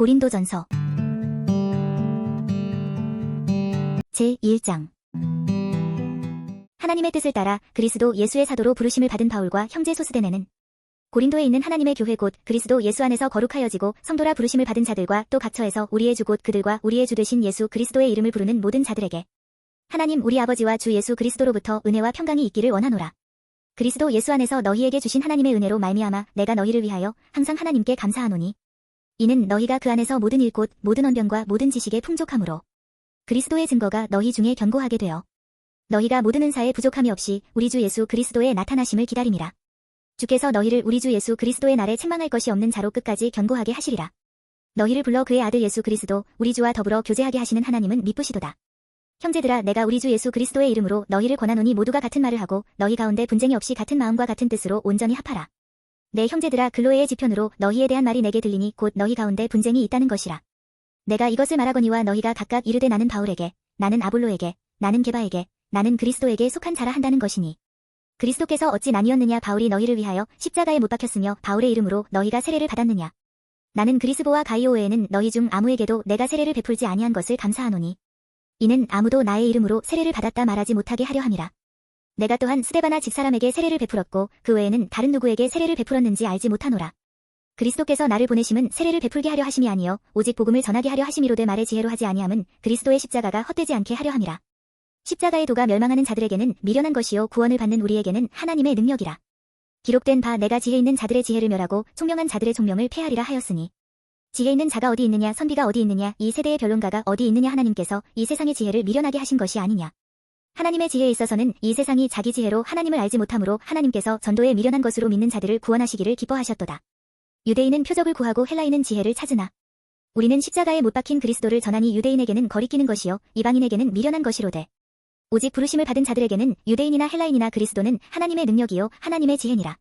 고린도전서 제1장 하나님의 뜻을 따라 그리스도 예수의 사도로 부르심을 받은 바울과 형제 소스데네는 고린도에 있는 하나님의 교회 곧 그리스도 예수 안에서 거룩하여지고 성도라 부르심을 받은 자들과 또 각처에서 우리의 주 곧 그들과 우리의 주 되신 예수 그리스도의 이름을 부르는 모든 자들에게 하나님 우리 아버지와 주 예수 그리스도로부터 은혜와 평강이 있기를 원하노라. 그리스도 예수 안에서 너희에게 주신 하나님의 은혜로 말미암아 내가 너희를 위하여 항상 하나님께 감사하노니 이는 너희가 그 안에서 모든 일 곧 모든 언변과 모든 지식에 풍족함으로 그리스도의 증거가 너희 중에 견고하게 되어 너희가 모든 은사에 부족함이 없이 우리 주 예수 그리스도의 나타나심을 기다림이라. 주께서 너희를 우리 주 예수 그리스도의 날에 책망할 것이 없는 자로 끝까지 견고하게 하시리라. 너희를 불러 그의 아들 예수 그리스도 우리 주와 더불어 교제하게 하시는 하나님은 미쁘시도다. 형제들아 내가 우리 주 예수 그리스도의 이름으로 너희를 권하노니 모두가 같은 말을 하고 너희 가운데 분쟁이 없이 같은 마음과 같은 뜻으로 온전히 합하라. 내 형제들아 글로에의 지편으로 너희에 대한 말이 내게 들리니 곧 너희 가운데 분쟁이 있다는 것이라. 내가 이것을 말하거니와 너희가 각각 이르되 나는 바울에게 나는 아볼로에게 나는 게바에게 나는 그리스도에게 속한 자라 한다는 것이니 그리스도께서 어찌 나뉘었느냐 바울이 너희를 위하여 십자가에 못 박혔으며 바울의 이름으로 너희가 세례를 받았느냐. 나는 그리스보와 가이오 외에는 너희 중 아무에게도 내가 세례를 베풀지 아니한 것을 감사하노니 이는 아무도 나의 이름으로 세례를 받았다 말하지 못하게 하려 함이라. 내가 또한 스데바나 집사람에게 세례를 베풀었고 그 외에는 다른 누구에게 세례를 베풀었는지 알지 못하노라. 그리스도께서 나를 보내심은 세례를 베풀게 하려 하심이 아니요 오직 복음을 전하게 하려 하심이로되 말의 지혜로 하지 아니함은 그리스도의 십자가가 헛되지 않게 하려 함이라. 십자가의 도가 멸망하는 자들에게는 미련한 것이요 구원을 받는 우리에게는 하나님의 능력이라. 기록된 바 내가 지혜 있는 자들의 지혜를 멸하고 총명한 자들의 총명을 폐하리라 하였으니 지혜 있는 자가 어디 있느냐 선비가 어디 있느냐 이 세대의 변론가가 어디 있느냐 하나님께서 이 세상의 지혜를 미련하게 하신 것이 아니냐. 하나님의 지혜에 있어서는 이 세상이 자기 지혜로 하나님을 알지 못하므로 하나님께서 전도에 미련한 것으로 믿는 자들을 구원하시기를 기뻐하셨도다. 유대인은 표적을 구하고 헬라인은 지혜를 찾으나 우리는 십자가에 못 박힌 그리스도를 전하니 유대인에게는 거리끼는 것이요 이방인에게는 미련한 것이로되 오직 부르심을 받은 자들에게는 유대인이나 헬라인이나 그리스도는 하나님의 능력이요 하나님의 지혜니라.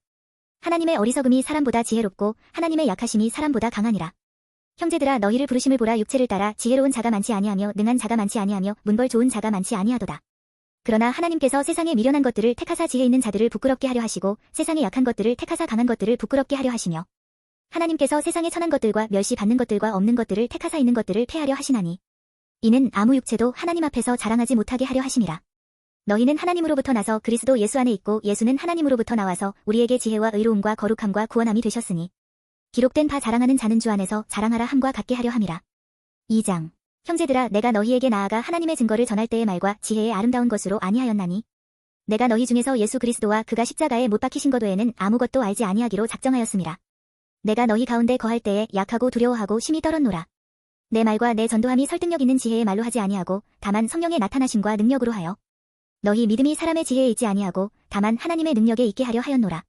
하나님의 어리석음이 사람보다 지혜롭고 하나님의 약하심이 사람보다 강하니라. 형제들아 너희를 부르심을 보라 육체를 따라 지혜로운 자가 많지 아니하며 능한 자가 많지 아니하며 문벌 좋은 자가 많지 아니하도다. 그러나 하나님께서 세상에 미련한 것들을 택하사 지혜 있는 자들을 부끄럽게 하려 하시고 세상에 약한 것들을 택하사 강한 것들을 부끄럽게 하려 하시며 하나님께서 세상에 천한 것들과 멸시받는 것들과 없는 것들을 택하사 있는 것들을 폐하려 하시나니 이는 아무 육체도 하나님 앞에서 자랑하지 못하게 하려 하심이라. 너희는 하나님으로부터 나서 그리스도 예수 안에 있고 예수는 하나님으로부터 나와서 우리에게 지혜와 의로움과 거룩함과 구원함이 되셨으니 기록된 바 자랑하는 자는 주 안에서 자랑하라 함과 같게 하려 함이라. 2장 형제들아 내가 너희에게 나아가 하나님의 증거를 전할 때의 말과 지혜의 아름다운 것으로 아니하였나니 내가 너희 중에서 예수 그리스도와 그가 십자가에 못 박히신 것 외에는 아무것도 알지 아니하기로 작정하였음이라. 내가 너희 가운데 거할 때에 약하고 두려워하고 심히 떨었노라. 내 말과 내 전도함이 설득력 있는 지혜의 말로 하지 아니하고 다만 성령의 나타나심과 능력으로 하여 너희 믿음이 사람의 지혜에 있지 아니하고 다만 하나님의 능력에 있게 하려 하였노라.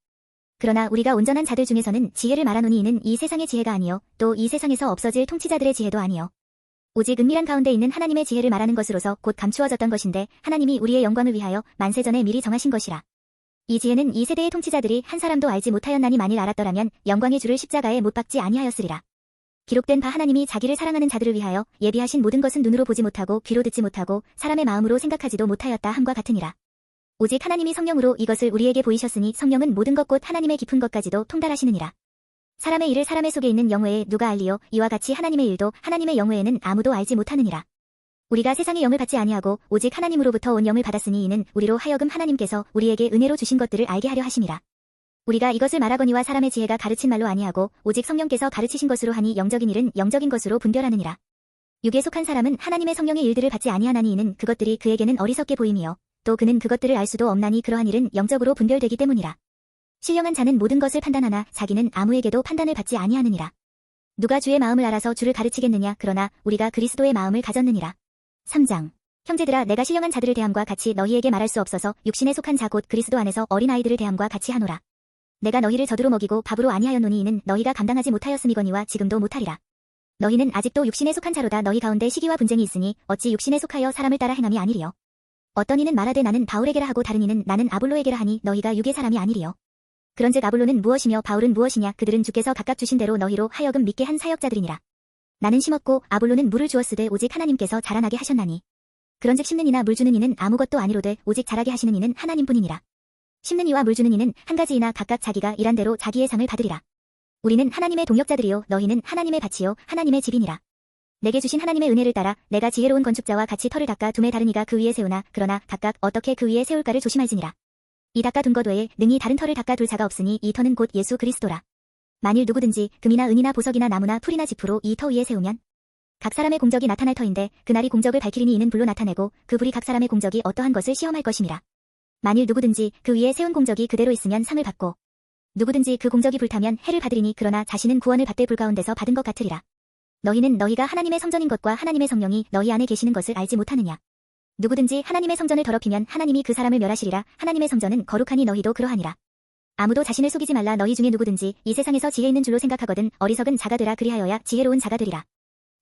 그러나 우리가 온전한 자들 중에서는 지혜를 말하노니 이는 이 세상의 지혜가 아니요 또 이 세상에서 없어질 통치자들의 지혜도 아니요 오직 은밀한 가운데 있는 하나님의 지혜를 말하는 것으로서 곧 감추어졌던 것인데 하나님이 우리의 영광을 위하여 만세전에 미리 정하신 것이라. 이 지혜는 이 세대의 통치자들이 한 사람도 알지 못하였나니 만일 알았더라면 영광의 주를 십자가에 못 박지 아니하였으리라. 기록된 바 하나님이 자기를 사랑하는 자들을 위하여 예비하신 모든 것은 눈으로 보지 못하고 귀로 듣지 못하고 사람의 마음으로 생각하지도 못하였다 함과 같으니라. 오직 하나님이 성령으로 이것을 우리에게 보이셨으니 성령은 모든 것 곧 하나님의 깊은 것까지도 통달하시느니라. 사람의 일을 사람의 속에 있는 영외에 누가 알리요 이와 같이 하나님의 일도 하나님의 영외에는 아무도 알지 못하느니라. 우리가 세상의 영을 받지 아니하고 오직 하나님으로부터 온 영을 받았으니 이는 우리로 하여금 하나님께서 우리에게 은혜로 주신 것들을 알게 하려 하심이라. 우리가 이것을 말하거니와 사람의 지혜가 가르친 말로 아니하고 오직 성령께서 가르치신 것으로 하니 영적인 일은 영적인 것으로 분별하느니라. 육에 속한 사람은 하나님의 성령의 일들을 받지 아니하나니 이는 그것들이 그에게는 어리석게 보임이요 또 그는 그것들을 알 수도 없나니 그러한 일은 영적으로 분별되기 때문이라. 신령한 자는 모든 것을 판단하나 자기는 아무에게도 판단을 받지 아니하느니라. 누가 주의 마음을 알아서 주를 가르치겠느냐 그러나 우리가 그리스도의 마음을 가졌느니라. 3장 형제들아 내가 신령한 자들을 대함과 같이 너희에게 말할 수 없어서 육신에 속한 자 곧 그리스도 안에서 어린아이들을 대함과 같이 하노라. 내가 너희를 젖으로 먹이고 밥으로 아니하였노니 이는 너희가 감당하지 못하였음이거니와 지금도 못하리라. 너희는 아직도 육신에 속한 자로다. 너희 가운데 시기와 분쟁이 있으니 어찌 육신에 속하여 사람을 따라 행함이 아니리요. 어떤 이는 말하되 나는 바울에게라 하고 다른 이는 나는 아볼로에게라 하니 너희가 육의 사람이 아니리요. 그런즉 아볼로는 무엇이며 바울은 무엇이냐 그들은 주께서 각각 주신 대로 너희로 하여금 믿게 한 사역자들이니라. 나는 심었고 아볼로는 물을 주었으되 오직 하나님께서 자라나게 하셨나니 그런즉 심는 이나 물 주는 이는 아무것도 아니로되 오직 자라게 하시는 이는 하나님뿐이니라. 심는 이와 물 주는 이는 한 가지이나 각각 자기가 일한 대로 자기의 상을 받으리라. 우리는 하나님의 동역자들이요 너희는 하나님의 밭이요 하나님의 집이니라. 내게 주신 하나님의 은혜를 따라 내가 지혜로운 건축자와 같이 터를 닦아 둠에 다른 이가 그 위에 세우나 그러나 각각 어떻게 그 위에 세울까를 조심할지니라. 이 닦아 둔 것 외에 능히 다른 터를 닦아 둘 자가 없으니 이 터는 곧 예수 그리스도라. 만일 누구든지 금이나 은이나 보석이나 나무나 풀이나 지푸로 이 터 위에 세우면 각 사람의 공적이 나타날 터인데 그날이 공적을 밝히리니 이는 불로 나타내고 그 불이 각 사람의 공적이 어떠한 것을 시험할 것임이라. 만일 누구든지 그 위에 세운 공적이 그대로 있으면 상을 받고 누구든지 그 공적이 불타면 해를 받으리니 그러나 자신은 구원을 받되 불 가운데서 받은 것 같으리라. 너희는 너희가 하나님의 성전인 것과 하나님의 성령이 너희 안에 계시는 것을 알지 못하느냐. 누구든지 하나님의 성전을 더럽히면 하나님이 그 사람을 멸하시리라. 하나님의 성전은 거룩하니 너희도 그러하니라. 아무도 자신을 속이지 말라. 너희 중에 누구든지 이 세상에서 지혜 있는 줄로 생각하거든 어리석은 자가 되라. 그리하여야 지혜로운 자가 되리라.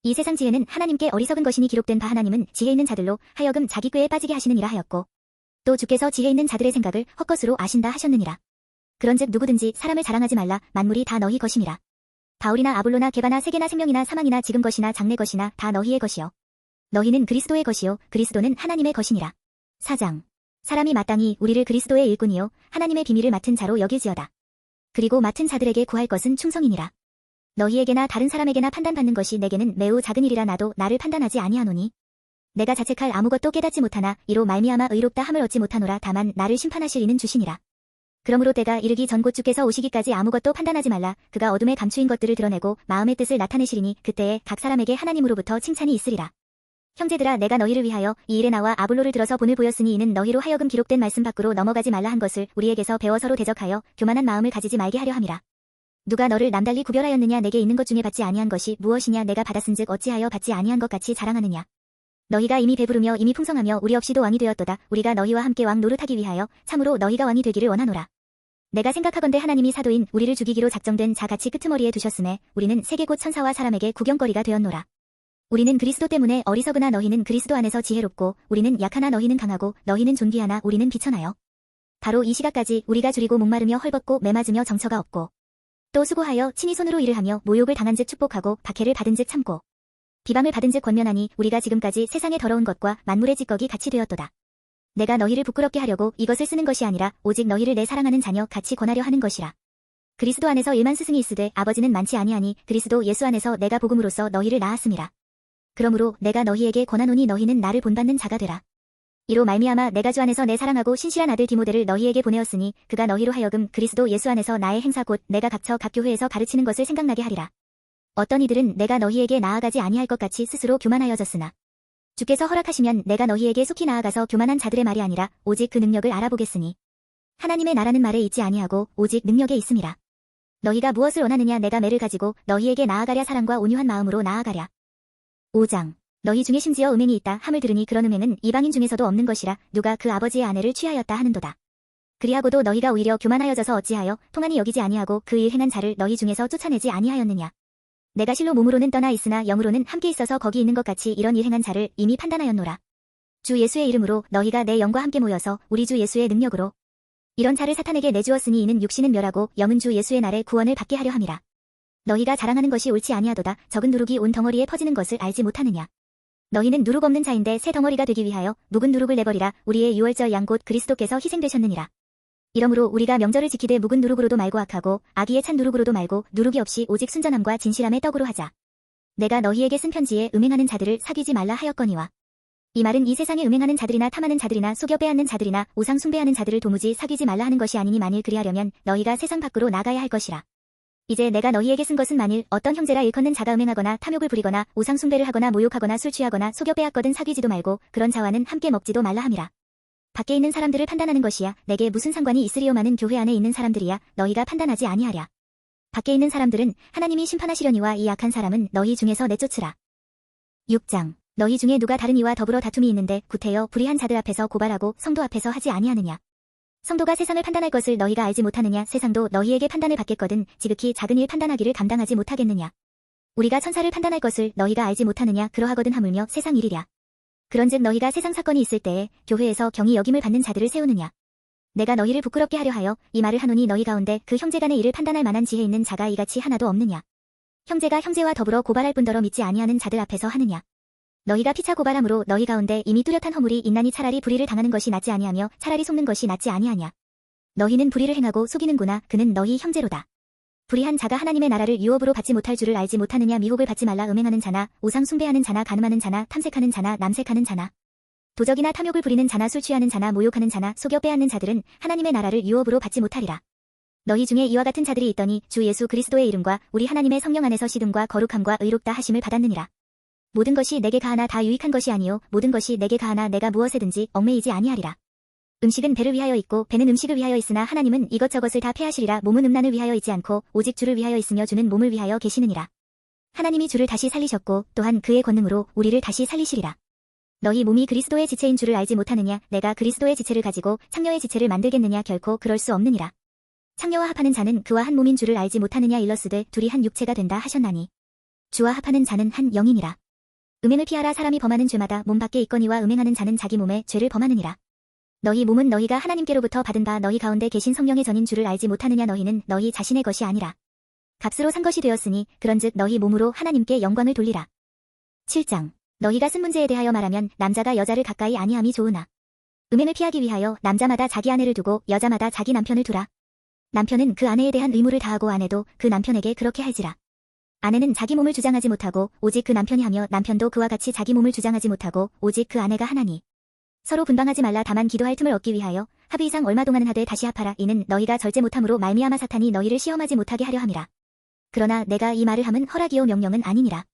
이 세상 지혜는 하나님께 어리석은 것이니 기록된 바 하나님은 지혜 있는 자들로 하여금 자기 꾀에 빠지게 하시느니라 하였고 또 주께서 지혜 있는 자들의 생각을 헛것으로 아신다 하셨느니라. 그런즉 누구든지 사람을 자랑하지 말라. 만물이 다 너희 것임이라. 바울이나 아볼로나 게바나 세계나 생명이나 사망이나 지금 것이나 장래 것이나 다 너희의 것이요 너희는 그리스도의 것이요 그리스도는 하나님의 것이니라. 4장. 사람이 마땅히 우리를 그리스도의 일꾼이요 하나님의 비밀을 맡은 자로 여길지어다. 그리고 맡은 자들에게 구할 것은 충성이니라. 너희에게나 다른 사람에게나 판단받는 것이 내게는 매우 작은 일이라. 나도 나를 판단하지 아니하노니 내가 자책할 아무것도 깨닫지 못하나 이로 말미암아 의롭다 함을 얻지 못하노라. 다만 나를 심판하실 이는 주시니라. 그러므로 때가 이르기 전 곧 주께서 오시기까지 아무것도 판단하지 말라. 그가 어둠에 감추인 것들을 드러내고 마음의 뜻을 나타내시리니 그때에 각 사람에게 하나님으로부터 칭찬이 있으리라. 형제들아 내가 너희를 위하여 이 일에 나와 아볼로를 들어서 본을 보였으니 이는 너희로 하여금 기록된 말씀 밖으로 넘어가지 말라 한 것을 우리에게서 배워 서로 대적하여 교만한 마음을 가지지 말게 하려 함이라. 누가 너를 남달리 구별하였느냐. 내게 있는 것 중에 받지 아니한 것이 무엇이냐. 내가 받았은즉 어찌하여 받지 아니한 것 같이 자랑하느냐. 너희가 이미 배부르며 이미 풍성하며 우리 없이도 왕이 되었도다. 우리가 너희와 함께 왕 노릇하기 위하여 참으로 너희가 왕이 되기를 원하노라. 내가 생각하건대 하나님이 사도인 우리를 죽이기로 작정된 자 같이 끄트머리에 두셨음에 우리는 세계 곧 천사와 사람에게 구경거리가 되었노라. 우리는 그리스도 때문에 어리석으나 너희는 그리스도 안에서 지혜롭고 우리는 약하나 너희는 강하고 너희는 존귀하나 우리는 비천하여 바로 이 시각까지 우리가 줄이고 목마르며 헐벗고 매맞으며 정처가 없고 또 수고하여 친히 손으로 일을 하며 모욕을 당한즉 축복하고 박해를 받은즉 참고 비방을 받은즉 권면하니 우리가 지금까지 세상의 더러운 것과 만물의 찌꺼기 같이 되었도다. 내가 너희를 부끄럽게 하려고 이것을 쓰는 것이 아니라 오직 너희를 내 사랑하는 자녀 같이 권하려 하는 것이라. 그리스도 안에서 일만 스승이 있으되 아버지는 많지 아니하니 그리스도 예수 안에서 내가 복음으로써 너희를 낳았음이라. 그러므로 내가 너희에게 권하노니 너희는 나를 본받는 자가 되라. 이로 말미암아 내가 주 안에서 내 사랑하고 신실한 아들 디모데를 너희에게 보내었으니 그가 너희로 하여금 그리스도 예수 안에서 나의 행사 곧 내가 각처 각 교회에서 가르치는 것을 생각나게 하리라. 어떤 이들은 내가 너희에게 나아가지 아니할 것 같이 스스로 교만하여졌으나 주께서 허락하시면 내가 너희에게 속히 나아가서 교만한 자들의 말이 아니라 오직 그 능력을 알아보겠으니 하나님의 나라는 말에 있지 아니하고 오직 능력에 있음이라. 너희가 무엇을 원하느냐. 내가 매를 가지고 너희에게 나아가랴. 사랑과 온유한 마음으로 나아가랴. 5장. 너희 중에 심지어 음행이 있다 함을 들으니 그런 음행은 이방인 중에서도 없는 것이라. 누가 그 아버지의 아내를 취하였다 하는도다. 그리하고도 너희가 오히려 교만하여져서 어찌하여 통한이 여기지 아니하고 그 일 행한 자를 너희 중에서 쫓아내지 아니하였느냐. 내가 실로 몸으로는 떠나 있으나 영으로는 함께 있어서 거기 있는 것 같이 이런 일 행한 자를 이미 판단하였노라. 주 예수의 이름으로 너희가 내 영과 함께 모여서 우리 주 예수의 능력으로 이런 자를 사탄에게 내주었으니 이는 육신은 멸하고 영은 주 예수의 날에 구원을 받게 하려 함이라. 너희가 자랑하는 것이 옳지 아니하도다. 적은 누룩이 온 덩어리에 퍼지는 것을 알지 못하느냐. 너희는 누룩 없는 자인데 새 덩어리가 되기 위하여 묵은 누룩을 내버리라. 우리의 유월절 양 곧 그리스도께서 희생되셨느니라. 이러므로 우리가 명절을 지키되 묵은 누룩으로도 말고 악하고 악의에 찬 누룩으로도 말고 누룩이 없이 오직 순전함과 진실함의 떡으로 하자. 내가 너희에게 쓴 편지에 음행하는 자들을 사귀지 말라 하였거니와. 이 말은 이 세상에 음행하는 자들이나 탐하는 자들이나 속여 빼앗는 자들이나 우상 숭배하는 자들을 도무지 사귀지 말라 하는 것이 아니니 만일 그리하려면 너희가 세상 밖으로 나가야 할 것이라. 이제 내가 너희에게 쓴 것은 만일 어떤 형제라 일컫는 자가 음행하거나 탐욕을 부리거나 우상 숭배를 하거나 모욕하거나 술 취하거나 속여 빼앗거든 사귀지도 말고 그런 자와는 함께 먹지도 말라 함이라. 밖에 있는 사람들을 판단하는 것이야. 내게 무슨 상관이 있으리요마는 교회 안에 있는 사람들이야. 너희가 판단하지 아니하랴. 밖에 있는 사람들은 하나님이 심판하시려니와 이 악한 사람은 너희 중에서 내쫓으라. 6장. 너희 중에 누가 다른 이와 더불어 다툼이 있는데 구태여 불의한 자들 앞에서 고발하고 성도 앞에서 하지 아니하느냐. 성도가 세상을 판단할 것을 너희가 알지 못하느냐. 세상도 너희에게 판단을 받겠거든 지극히 작은 일 판단하기를 감당하지 못하겠느냐. 우리가 천사를 판단할 것을 너희가 알지 못하느냐. 그러하거든 하물며 세상 일이랴. 그런즉 너희가 세상 사건이 있을 때에 교회에서 경히 여김을 받는 자들을 세우느냐. 내가 너희를 부끄럽게 하려 하여 이 말을 하노니 너희 가운데 그 형제 간의 일을 판단할 만한 지혜 있는 자가 이같이 하나도 없느냐. 형제가 형제와 더불어 고발할 뿐더러 믿지 아니하는 자들 앞에서 하느냐. 너희가 피차 고발함으로 너희 가운데 이미 뚜렷한 허물이 있나니 차라리 불의를 당하는 것이 낫지 아니하며 차라리 속는 것이 낫지 아니하냐. 너희는 불의를 행하고 속이는구나. 그는 너희 형제로다. 불의한 자가 하나님의 나라를 유업으로 받지 못할 줄을 알지 못하느냐. 미혹을 받지 말라. 음행하는 자나 우상 숭배하는 자나 간음하는 자나 탐색하는 자나 남색하는 자나 도적이나 탐욕을 부리는 자나 술 취하는 자나 모욕하는 자나 속여 빼앗는 자들은 하나님의 나라를 유업으로 받지 못하리라. 너희 중에 이와 같은 자들이 있더니 주 예수 그리스도의 이름과 우리 하나님의 성령 안에서 씻음과 거룩함과 의롭다 하심을 받았느니라. 모든 것이 내게 가하나 다 유익한 것이 아니요 모든 것이 내게 가하나 내가 무엇에든지 얽매이지 아니하리라. 음식은 배를 위하여 있고 배는 음식을 위하여 있으나 하나님은 이것저것을 다 패하시리라. 몸은 음란을 위하여 있지 않고 오직 주를 위하여 있으며 주는 몸을 위하여 계시느니라. 하나님이 주를 다시 살리셨고 또한 그의 권능으로 우리를 다시 살리시리라. 너희 몸이 그리스도의 지체인 줄을 알지 못하느냐. 내가 그리스도의 지체를 가지고 창녀의 지체를 만들겠느냐. 결코 그럴 수 없느니라. 창녀와 합하는 자는 그와 한 몸인 줄을 알지 못하느냐. 일러스되 둘이 한 육체가 된다 하셨나니 주와 합하는 자는 한 영이니라. 음행을 피하라. 사람이 범하는 죄마다 몸 밖에 있거니와 음행하는 자는 자기 몸에 죄를 범하느니라. 너희 몸은 너희가 하나님께로부터 받은 바 너희 가운데 계신 성령의 전인 줄을 알지 못하느냐. 너희는 너희 자신의 것이 아니라 값으로 산 것이 되었으니 그런즉 너희 몸으로 하나님께 영광을 돌리라. 7장. 너희가 쓴 문제에 대하여 말하면 남자가 여자를 가까이 아니함이 좋으나 음행을 피하기 위하여 남자마다 자기 아내를 두고 여자마다 자기 남편을 두라. 남편은 그 아내에 대한 의무를 다하고 아내도 그 남편에게 그렇게 할지라. 아내는 자기 몸을 주장하지 못하고 오직 그 남편이 하며 남편도 그와 같이 자기 몸을 주장하지 못하고 오직 그 아내가 하나니 서로 분방하지 말라. 다만 기도할 틈을 얻기 위하여 합의 이상 얼마 동안은 하되 다시 합하라. 이는 너희가 절제 못함으로 말미암아 사탄이 너희를 시험하지 못하게 하려 함이라. 그러나 내가 이 말을 함은 허락이요 명령은 아니니라.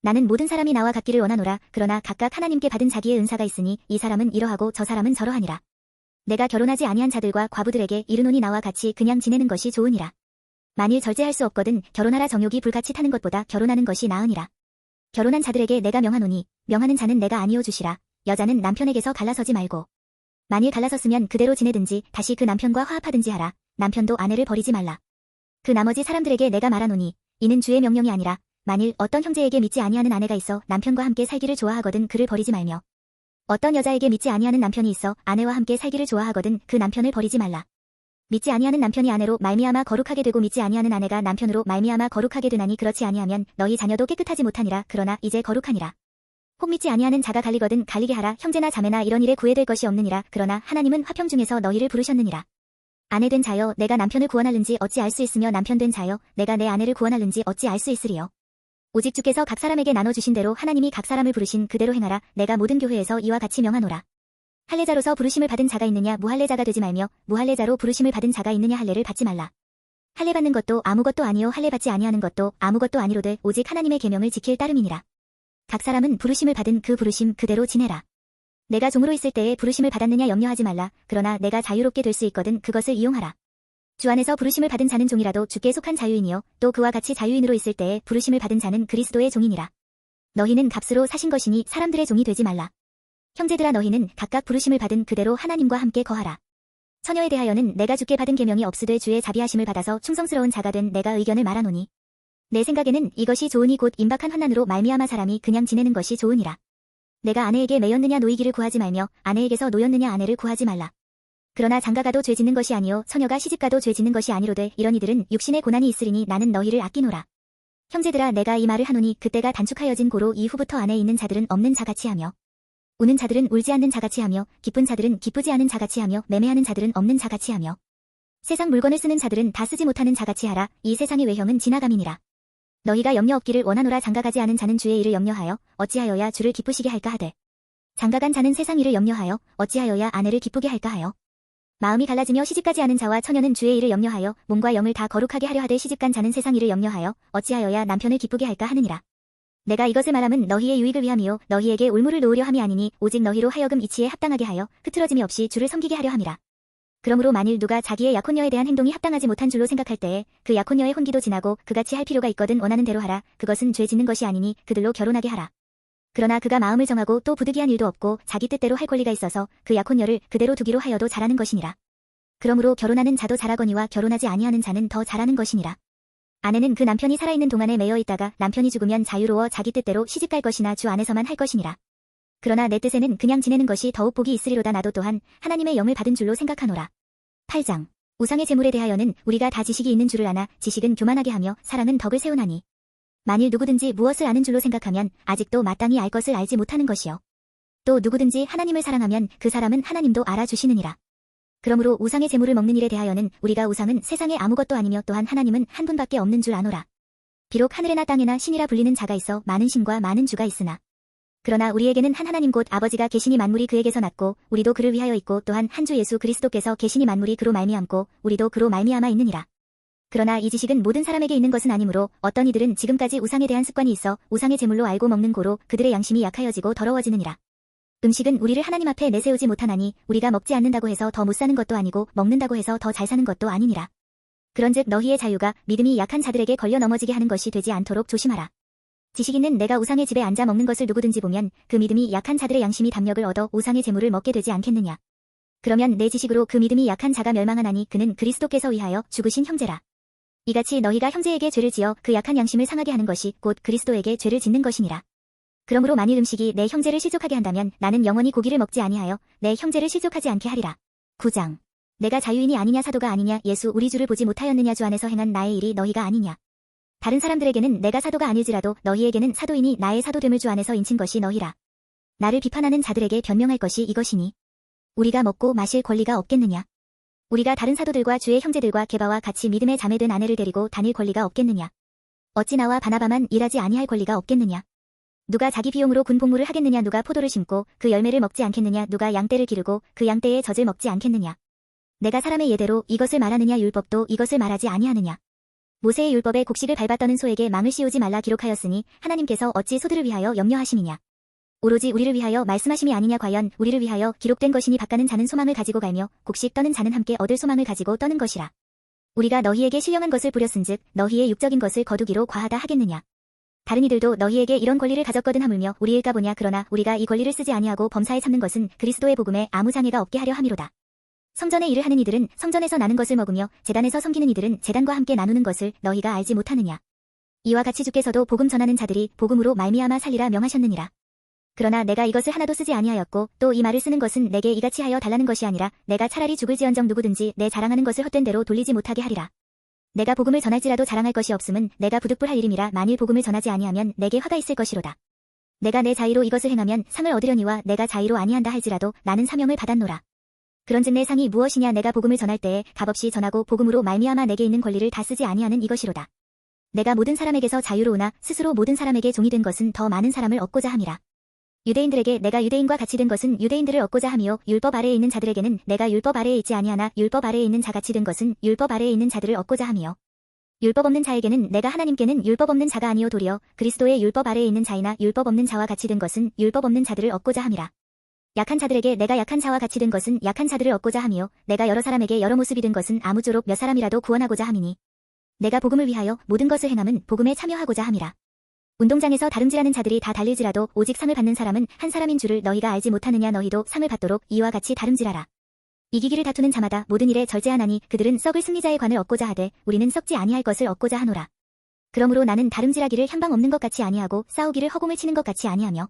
나는 모든 사람이 나와 같기를 원하노라. 그러나 각각 하나님께 받은 자기의 은사가 있으니 이 사람은 이러하고 저 사람은 저러하니라. 내가 결혼하지 아니한 자들과 과부들에게 이르노니 나와 같이 그냥 지내는 것이 좋으니라. 만일 절제할 수 없거든 결혼하라. 정욕이 불같이 타는 것보다 결혼하는 것이 나으니라. 결혼한 자들에게 내가 명하노니 명하는 자는 내가 아니오 주시라. 여자는 남편에게서 갈라서지 말고 만일 갈라섰으면 그대로 지내든지 다시 그 남편과 화합하든지 하라. 남편도 아내를 버리지 말라. 그 나머지 사람들에게 내가 말하노니 이는 주의 명령이 아니라 만일 어떤 형제에게 믿지 아니하는 아내가 있어 남편과 함께 살기를 좋아하거든 그를 버리지 말며 어떤 여자에게 믿지 아니하는 남편이 있어 아내와 함께 살기를 좋아하거든 그 남편을 버리지 말라. 믿지 아니하는 남편이 아내로 말미암아 거룩하게 되고 믿지 아니하는 아내가 남편으로 말미암아 거룩하게 되나니 그렇지 아니하면 너희 자녀도 깨끗하지 못하니라. 그러나 이제 거룩하니라. 혹 믿지 아니하는 자가 갈리거든 갈리게 하라. 형제나 자매나 이런 일에 구애될 것이 없느니라. 그러나 하나님은 화평 중에서 너희를 부르셨느니라. 아내 된 자여 내가 남편을 구원하는지 어찌 알 수 있으며 남편 된 자여 내가 내 아내를 구원하는지 어찌 알 수 있으리요. 오직 주께서 각 사람에게 나눠주신 대로 하나님이 각 사람을 부르신 그대로 행하라. 내가 모든 교회에서 이와 같이 명하노라. 할례자로서 부르심을 받은 자가 있느냐. 무할례자가 되지 말며 무할례자로 부르심을 받은 자가 있느냐. 할례를 받지 말라. 할례 받는 것도 아무것도 아니요 할례 받지 아니하는 것도 아무것도 아니로되 오직 하나님의 계명을 지킬 따름이니라. 각 사람은 부르심을 받은 그 부르심 그대로 지내라. 내가 종으로 있을 때에 부르심을 받았느냐 염려하지 말라. 그러나 내가 자유롭게 될 수 있거든 그것을 이용하라. 주 안에서 부르심을 받은 자는 종이라도 주께 속한 자유인이요 또 그와 같이 자유인으로 있을 때에 부르심을 받은 자는 그리스도의 종이니라. 너희는 값으로 사신 것이니 사람들의 종이 되지 말라. 형제들아 너희는 각각 부르심을 받은 그대로 하나님과 함께 거하라. 처녀에 대하여는 내가 주께 받은 계명이 없으되 주의 자비하심을 받아서 충성스러운 자가 된 내가 의견을 말하노니 내 생각에는 이것이 좋으니 곧 임박한 환난으로 말미암아 사람이 그냥 지내는 것이 좋으니라. 내가 아내에게 매였느냐 노이기를 구하지 말며 아내에게서 노였느냐 아내를 구하지 말라. 그러나 장가가도 죄 짓는 것이 아니요 처녀가 시집가도 죄 짓는 것이 아니로되 이런 이들은 육신의 고난이 있으리니 나는 너희를 아끼노라. 형제들아 내가 이 말을 하노니 그때가 단축하여진 고로 이후부터 안에 있는 자들은 없는 자같이 하며 우는 자들은 울지 않는 자같이 하며 기쁜 자들은 기쁘지 않은 자같이 하며 매매하는 자들은 없는 자같이 하며 세상 물건을 쓰는 자들은 다 쓰지 못하는 자같이 하라. 이 세상의 외형은 지나감이니라. 너희가 염려 없기를 원하노라. 장가가지 않은 자는 주의 일을 염려하여 어찌하여야 주를 기쁘시게 할까 하되 장가간 자는 세상 일을 염려하여 어찌하여야 아내를 기쁘게 할까 하여 마음이 갈라지며 시집가지 않은 자와 처녀는 주의 일을 염려하여 몸과 영을 다 거룩하게 하려 하되 시집간 자는 세상 일을 염려하여 어찌하여야 남편을 기쁘게 할까 하느니라. 내가 이것을 말함은 너희의 유익을 위함이요 너희에게 올무를 놓으려 함이 아니니 오직 너희로 하여금 이치에 합당하게 하여 흐트러짐이 없이 주를 섬기게 하려 함이라. 그러므로 만일 누가 자기의 약혼녀에 대한 행동이 합당하지 못한 줄로 생각할 때에 그 약혼녀의 혼기도 지나고 그같이 할 필요가 있거든 원하는 대로 하라. 그것은 죄 짓는 것이 아니니 그들로 결혼하게 하라. 그러나 그가 마음을 정하고 또 부득이한 일도 없고 자기 뜻대로 할 권리가 있어서 그 약혼녀를 그대로 두기로 하여도 잘하는 것이니라. 그러므로 결혼하는 자도 잘하거니와 결혼하지 아니하는 자는 더 잘하는 것이니라. 아내는 그 남편이 살아있는 동안에 매여 있다가 남편이 죽으면 자유로워 자기 뜻대로 시집갈 것이나 주 안에서만 할 것이니라. 그러나 내 뜻에는 그냥 지내는 것이 더욱 복이 있으리로다. 나도 또한 하나님의 영을 받은 줄로 생각하노라. 8장. 우상의 제물에 대하여는 우리가 다 지식이 있는 줄을 아나 지식은 교만하게 하며 사랑은 덕을 세우나니 만일 누구든지 무엇을 아는 줄로 생각하면 아직도 마땅히 알 것을 알지 못하는 것이요 또 누구든지 하나님을 사랑하면 그 사람은 하나님도 알아주시느니라. 그러므로 우상의 제물을 먹는 일에 대하여는 우리가 우상은 세상에 아무것도 아니며 또한 하나님은 한 분밖에 없는 줄 아노라. 비록 하늘에나 땅에나 신이라 불리는 자가 있어 많은 신과 많은 주가 있으나 그러나 우리에게는 한 하나님 곧 아버지가 계시니 만물이 그에게서 났고 우리도 그를 위하여 있고 또한 한 주 예수 그리스도께서 계시니 만물이 그로 말미암고 우리도 그로 말미암아 있느니라. 그러나 이 지식은 모든 사람에게 있는 것은 아니므로 어떤 이들은 지금까지 우상에 대한 습관이 있어 우상의 제물로 알고 먹는 고로 그들의 양심이 약하여지고 더러워지느니라. 음식은 우리를 하나님 앞에 내세우지 못하나니 우리가 먹지 않는다고 해서 더 못 사는 것도 아니고 먹는다고 해서 더 잘 사는 것도 아니니라. 그런즉 너희의 자유가 믿음이 약한 자들에게 걸려 넘어지게 하는 것이 되지 않도록 조심하라. 지식 있는 내가 우상의 집에 앉아 먹는 것을 누구든지 보면 그 믿음이 약한 자들의 양심이 담력을 얻어 우상의 제물을 먹게 되지 않겠느냐. 그러면 내 지식으로 그 믿음이 약한 자가 멸망하나니 그는 그리스도께서 위하여 죽으신 형제라. 이같이 너희가 형제에게 죄를 지어 그 약한 양심을 상하게 하는 것이 곧 그리스도에게 죄를 짓는 것이니라. 그러므로 만일 음식이 내 형제를 실족하게 한다면 나는 영원히 고기를 먹지 아니하여 내 형제를 실족하지 않게 하리라. 9장. 내가 자유인이 아니냐 사도가 아니냐 예수 우리 주를 보지 못하였느냐 주 안에서 행한 나의 일이 너희가 아니냐. 다른 사람들에게는 내가 사도가 아닐지라도 너희에게는 사도인이 나의 사도됨을 주 안에서 인친 것이 너희라. 나를 비판하는 자들에게 변명할 것이 이것이니 우리가 먹고 마실 권리가 없겠느냐. 우리가 다른 사도들과 주의 형제들과 게바와 같이 믿음의 자매된 아내를 데리고 다닐 권리가 없겠느냐. 어찌 나와 바나바만 일하지 아니할 권리가 없겠느냐. 누가 자기 비용으로 군복무를 하겠느냐. 누가 포도를 심고 그 열매를 먹지 않겠느냐. 누가 양떼를 기르고 그 양떼의 젖을 먹지 않겠느냐. 내가 사람의 예대로 이것을 말하느냐. 율법도 이것을 말하지 아니하느냐. 모세의 율법에 곡식을 밟아 떠는 소에게 망을 씌우지 말라 기록하였으니 하나님께서 어찌 소들을 위하여 염려하심이냐. 오로지 우리를 위하여 말씀하심이 아니냐. 과연 우리를 위하여 기록된 것이니 밭가는 자는 소망을 가지고 갈며 곡식 떠는 자는 함께 얻을 소망을 가지고 떠는 것이라. 우리가 너희에게 신령한 것을 부렸은즉 너희의 육적인 것을 거두기로 과하다 하겠느냐. 다른 이들도 너희에게 이런 권리를 가졌거든 하물며 우리일까 보냐. 그러나 우리가 이 권리를 쓰지 아니하고 범사에 참는 것은 그리스도의 복음에 아무 장애가 없게 하려 함이로다. 성전의 일을 하는 이들은 성전에서 나는 것을 먹으며 제단에서 섬기는 이들은 제단과 함께 나누는 것을 너희가 알지 못하느냐. 이와 같이 주께서도 복음 전하는 자들이 복음으로 말미암아 살리라 명하셨느니라. 그러나 내가 이것을 하나도 쓰지 아니하였고 또 이 말을 쓰는 것은 내게 이같이 하여 달라는 것이 아니라 내가 차라리 죽을지언정 누구든지 내 자랑하는 것을 헛된 대로 돌리지 못하게 하리라. 내가 복음을 전할지라도 자랑할 것이 없음은 내가 부득불할 일임이라. 만일 복음을 전하지 아니하면 내게 화가 있을 것이로다. 내가 내 자의로 이것을 행하면 상을 얻으려니와 내가 자의로 아니한다 할지라도 나는 사명을 받았노라. 그런즉 내 상이 무엇이냐. 내가 복음을 전할 때에 값없이 전하고 복음으로 말미암아 내게 있는 권리를 다 쓰지 아니하는 이것이로다. 내가 모든 사람에게서 자유로우나 스스로 모든 사람에게 종이 된 것은 더 많은 사람을 얻고자 함이라. 유대인들에게 내가 유대인과 같이 된 것은 유대인들을 얻고자 하며 율법 아래에 있는 자들에게는 내가 율법 아래에 있지 아니하나 율법 아래에 있는 자 같이 된 것은 율법 아래에 있는 자들을 얻고자 하며 율법 없는 자에게는 내가 하나님께는 율법 없는 자가 아니요 도리어 그리스도의 율법 아래에 있는 자이나 율법 없는 자와 같이 된 것은 율법 없는 자들을 얻고자 함이라. 약한 자들에게 내가 약한 자와 같이 된 것은 약한 자들을 얻고자 하며 내가 여러 사람에게 여러 모습이 된 것은 아무쪼록 몇 사람이라도 구원하고자 함이니 내가 복음을 위하여 모든 것을 행함은 복음에 참여하고자 함이라. 운동장에서 다름질하는 자들이 다 달릴지라도 오직 상을 받는 사람은 한 사람인 줄을 너희가 알지 못하느냐. 너희도 상을 받도록 이와 같이 다름질하라. 이기기를 다투는 자마다 모든 일에 절제하나니 그들은 썩을 승리자의 관을 얻고자 하되 우리는 썩지 아니할 것을 얻고자 하노라. 그러므로 나는 다름질하기를 향방 없는 것 같이 아니하고 싸우기를 허공을 치는 것 같이 아니하며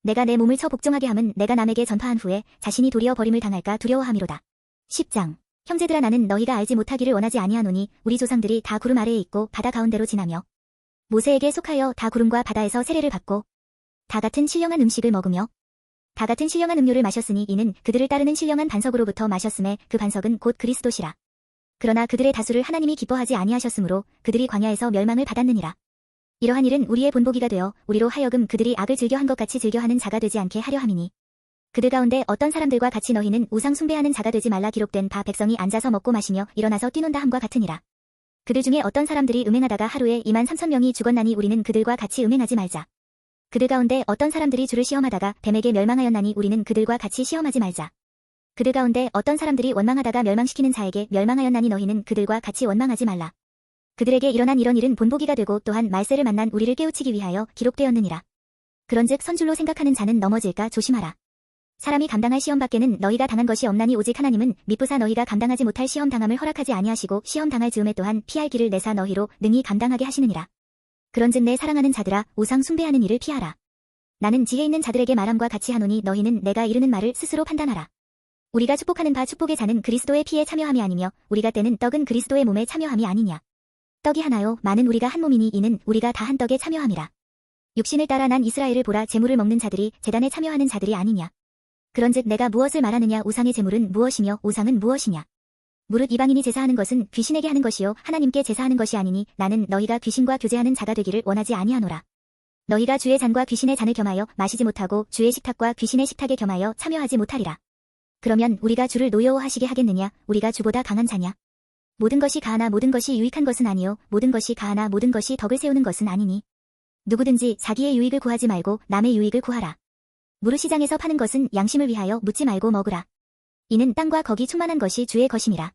내가 내 몸을 쳐 복종하게 함은 내가 남에게 전파한 후에 자신이 도리어 버림을 당할까 두려워함이로다. 10장. 형제들아 나는 너희가 알지 못하기를 원하지 아니하노니 우리 조상들이 다 구름 아래에 있고 바다 가운데로 지나며 모세에게 속하여 다 구름과 바다에서 세례를 받고 다 같은 신령한 음식을 먹으며 다 같은 신령한 음료를 마셨으니 이는 그들을 따르는 신령한 반석으로부터 마셨음에 그 반석은 곧 그리스도시라. 그러나 그들의 다수를 하나님이 기뻐하지 아니하셨으므로 그들이 광야에서 멸망을 받았느니라. 이러한 일은 우리의 본보기가 되어 우리로 하여금 그들이 악을 즐겨한 것 같이 즐겨하는 자가 되지 않게 하려 함이니 그들 가운데 어떤 사람들과 같이 너희는 우상 숭배하는 자가 되지 말라 기록된 바 백성이 앉아서 먹고 마시며 일어나서 뛰논다 함과 같으니라. 그들 중에 어떤 사람들이 음행하다가 하루에 23,000명이 죽었나니 우리는 그들과 같이 음행하지 말자. 그들 가운데 어떤 사람들이 주를 시험하다가 뱀에게 멸망하였나니 우리는 그들과 같이 시험하지 말자. 그들 가운데 어떤 사람들이 원망하다가 멸망시키는 자에게 멸망하였나니 너희는 그들과 같이 원망하지 말라. 그들에게 일어난 이런 일은 본보기가 되고 또한 말세를 만난 우리를 깨우치기 위하여 기록되었느니라. 그런즉 선줄로 생각하는 자는 넘어질까 조심하라. 사람이 감당할 시험 밖에는 너희가 당한 것이 없나니 오직 하나님은 미쁘사 너희가 감당하지 못할 시험 당함을 허락하지 아니하시고 시험 당할 즈음에 또한 피할 길을 내사 너희로 능히 감당하게 하시느니라. 그런즉 내 사랑하는 자들아 우상 숭배하는 일을 피하라. 나는 지혜 있는 자들에게 말함과 같이 하노니 너희는 내가 이르는 말을 스스로 판단하라. 우리가 축복하는 바 축복의 자는 그리스도의 피에 참여함이 아니며 우리가 떼는 떡은 그리스도의 몸에 참여함이 아니냐. 떡이 하나요 많은 우리가 한 몸이니 이는 우리가 다 한 떡에 참여함이라. 육신을 따라 난 이스라엘을 보라. 제물을 먹는 자들이 제단에 참여하는 자들이 아니냐. 그런즉 내가 무엇을 말하느냐? 우상의 제물은 무엇이며 우상은 무엇이냐? 무릇 이방인이 제사하는 것은 귀신에게 하는 것이요 하나님께 제사하는 것이 아니니 나는 너희가 귀신과 교제하는 자가 되기를 원하지 아니하노라. 너희가 주의 잔과 귀신의 잔을 겸하여 마시지 못하고 주의 식탁과 귀신의 식탁에 겸하여 참여하지 못하리라. 그러면 우리가 주를 노여워하시게 하겠느냐? 우리가 주보다 강한 자냐? 모든 것이 가하나 모든 것이 유익한 것은 아니요 모든 것이 가하나 모든 것이 덕을 세우는 것은 아니니 누구든지 자기의 유익을 구하지 말고 남의 유익을 구하라. 무릇 시장에서 파는 것은 양심을 위하여 묻지 말고 먹으라. 이는 땅과 거기 충만한 것이 주의 것임이라.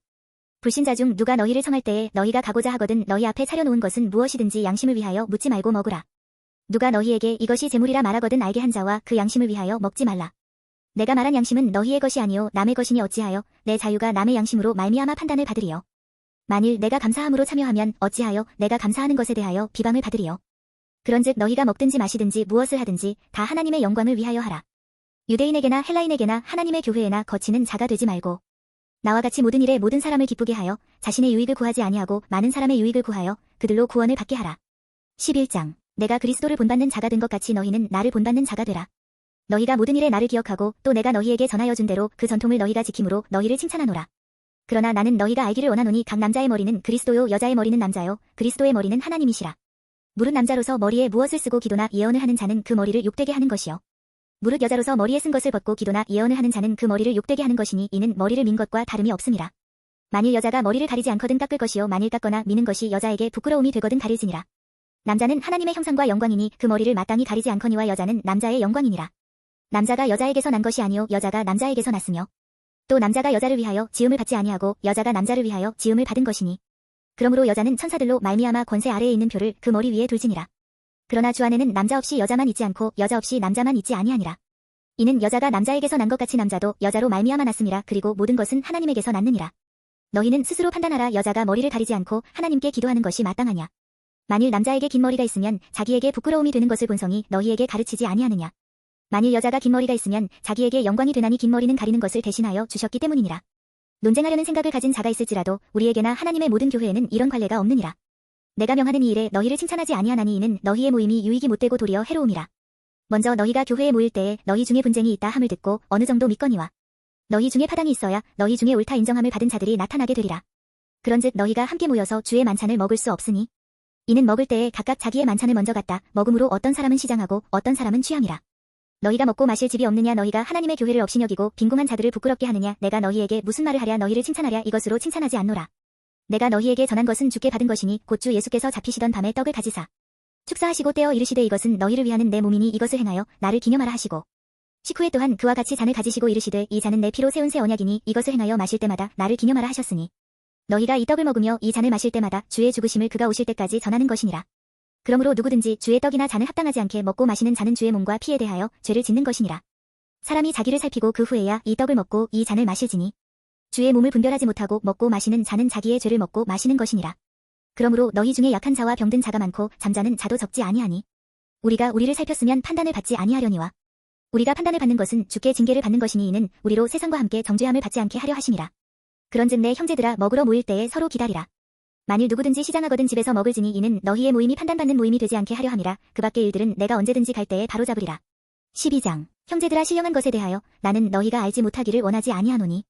불신자 중 누가 너희를 청할 때에 너희가 가고자 하거든 너희 앞에 차려놓은 것은 무엇이든지 양심을 위하여 묻지 말고 먹으라. 누가 너희에게 이것이 제물이라 말하거든 알게 한 자와 그 양심을 위하여 먹지 말라. 내가 말한 양심은 너희의 것이 아니요 남의 것이니 어찌하여 내 자유가 남의 양심으로 말미암아 판단을 받으리요. 만일 내가 감사함으로 참여하면 어찌하여 내가 감사하는 것에 대하여 비방을 받으리요. 그런즉 너희가 먹든지 마시든지 무엇을 하든지 다 하나님의 영광을 위하여 하라. 유대인에게나 헬라인에게나 하나님의 교회에나 거치는 자가 되지 말고 나와 같이 모든 일에 모든 사람을 기쁘게 하여 자신의 유익을 구하지 아니하고 많은 사람의 유익을 구하여 그들로 구원을 받게 하라. 11장 내가 그리스도를 본받는 자가 된 것 같이 너희는 나를 본받는 자가 되라. 너희가 모든 일에 나를 기억하고 또 내가 너희에게 전하여 준 대로 그 전통을 너희가 지킴으로 너희를 칭찬하노라. 그러나 나는 너희가 알기를 원하노니 각 남자의 머리는 그리스도요 여자의 머리는 남자요 그리스도의 머리는 하나님이시라. 무릇 남자로서 머리에 무엇을 쓰고 기도나 예언을 하는 자는 그 머리를 욕되게 하는 것이요. 무릇 여자로서 머리에 쓴 것을 벗고 기도나 예언을 하는 자는 그 머리를 욕되게 하는 것이니 이는 머리를 민 것과 다름이 없음이라. 만일 여자가 머리를 가리지 않거든 깎을 것이요 만일 깎거나 미는 것이 여자에게 부끄러움이 되거든 가릴지니라. 남자는 하나님의 형상과 영광이니 그 머리를 마땅히 가리지 않거니와 여자는 남자의 영광이니라. 남자가 여자에게서 난 것이 아니요 여자가 남자에게서 났으며 또 남자가 여자를 위하여 지음을 받지 아니하고 여자가 남자를 위하여 지음을 받은 것이니 그러므로 여자는 천사들로 말미암아 권세 아래에 있는 표를 그 머리 위에 둘지니라. 그러나 주 안에는 남자 없이 여자만 있지 않고 여자 없이 남자만 있지 아니하니라. 이는 여자가 남자에게서 난 것 같이 남자도 여자로 말미암아 났음이라. 그리고 모든 것은 하나님에게서 났느니라. 너희는 스스로 판단하라. 여자가 머리를 가리지 않고 하나님께 기도하는 것이 마땅하냐. 만일 남자에게 긴 머리가 있으면 자기에게 부끄러움이 되는 것을 본성이 너희에게 가르치지 아니하느냐. 만일 여자가 긴 머리가 있으면 자기에게 영광이 되나니 긴 머리는 가리는 것을 대신하여 주셨기 때문이니라. 논쟁하려는 생각을 가진 자가 있을지라도 우리에게나 하나님의 모든 교회에는 이런 관례가 없느니라. 내가 명하는 이 일에 너희를 칭찬하지 아니하나니 이는 너희의 모임이 유익이 못되고 도리어 해로움이라. 먼저 너희가 교회에 모일 때에 너희 중에 분쟁이 있다 함을 듣고 어느 정도 믿거니와 너희 중에 파당이 있어야 너희 중에 옳다 인정함을 받은 자들이 나타나게 되리라. 그런즉 너희가 함께 모여서 주의 만찬을 먹을 수 없으니 이는 먹을 때에 각각 자기의 만찬을 먼저 갖다 먹음으로 어떤 사람은 시장하고 어떤 사람은 취함이라. 너희가 먹고 마실 집이 없느냐. 너희가 하나님의 교회를 업신여기고 빈궁한 자들을 부끄럽게 하느냐. 내가 너희에게 무슨 말을 하랴. 너희를 칭찬하랴. 이것으로 칭찬하지 않노라. 내가 너희에게 전한 것은 주께 받은 것이니 곧 주 예수께서 잡히시던 밤에 떡을 가지사 축사하시고 떼어 이르시되 이것은 너희를 위하는 내 몸이니 이것을 행하여 나를 기념하라 하시고 식후에 또한 그와 같이 잔을 가지시고 이르시되 이 잔은 내 피로 세운 새 언약이니 이것을 행하여 마실 때마다 나를 기념하라 하셨으니 너희가 이 떡을 먹으며 이 잔을 마실 때마다 주의 죽으심을 그가 오실 때까지 전하는 것이니라. 그러므로 누구든지 주의 떡이나 잔을 합당하지 않게 먹고 마시는 자는 주의 몸과 피에 대하여 죄를 짓는 것이니라. 사람이 자기를 살피고 그 후에야 이 떡을 먹고 이 잔을 마실지니 주의 몸을 분별하지 못하고 먹고 마시는 자는 자기의 죄를 먹고 마시는 것이니라. 그러므로 너희 중에 약한 자와 병든 자가 많고 잠자는 자도 적지 아니하니 우리가 우리를 살폈으면 판단을 받지 아니하려니와 우리가 판단을 받는 것은 주께 징계를 받는 것이니 이는 우리로 세상과 함께 정죄함을 받지 않게 하려 하심이라. 그런즉 내 형제들아 먹으러 모일 때에 서로 기다리라. 만일 누구든지 시장하거든 집에서 먹을지니 이는 너희의 모임이 판단받는 모임이 되지 않게 하려 함이라. 그 밖의 일들은 내가 언제든지 갈 때에 바로잡으리라. 12장 형제들아 신령한 것에 대하여 나는 너희가 알지 못하기를 원하지 아니하노니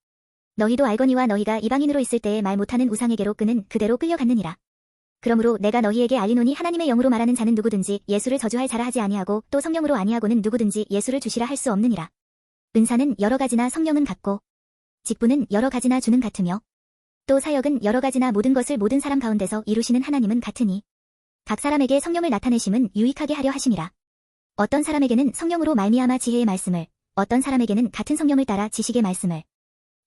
너희도 알거니와 너희가 이방인으로 있을 때에 말 못하는 우상에게로 끄는 그대로 끌려갔느니라. 그러므로 내가 너희에게 알리노니 하나님의 영으로 말하는 자는 누구든지 예수를 저주할 자라 하지 아니하고 또 성령으로 아니하고는 누구든지 예수를 주시라 할 수 없느니라. 은사는 여러 가지나 성령은 같고 직분은 여러 가지나 주는 같으며 또 사역은 여러 가지나 모든 것을 모든 사람 가운데서 이루시는 하나님은 같으니 각 사람에게 성령을 나타내심은 유익하게 하려 하심이라. 어떤 사람에게는 성령으로 말미암아 지혜의 말씀을 어떤 사람에게는 같은 성령을 따라 지식의 말씀을